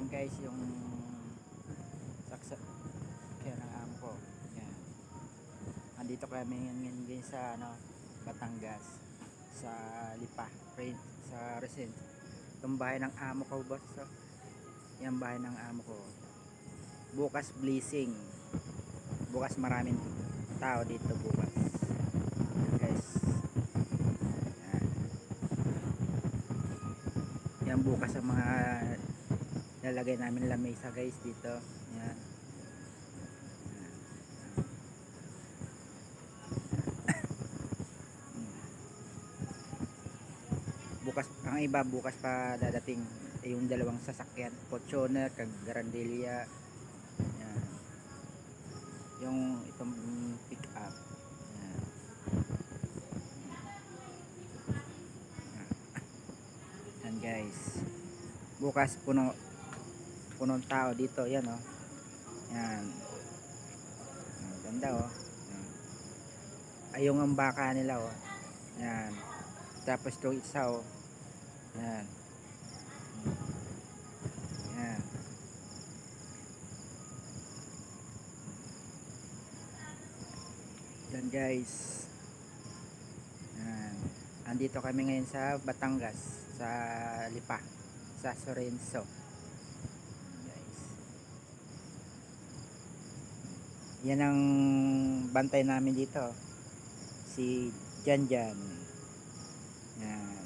guys yung saksa kaya ng amo ko. Yan. Andito kami ngayon guys sa Batangas, sa Lipa, sa Resent. Itong bahay ng amo ko, boss. So, yan bahay ng amo ko. Bukas blessing. Bukas maraming tao dito bukas. Guys. Yan. Yan bukas ang mga lalagay namin lamesa guys dito. Yan. Bukas ang iba bukas pa dadating yung dalawang sasakyan, Fortuner kag Garandelia. Yan. Yung itong pick up. Yan. Yan guys. Bukas punong tao dito, yan oh. Yan. Ganda oh. Yan. Ayong ang baka nila oh. Yan. Tapos itong isa oh. Yan. Yan. Yan guys. Yan. Andito kami ngayon sa Batangas, sa Lipa, sa Sorenso. Guys. Yan ang bantay namin dito. Si Janjan. Yan.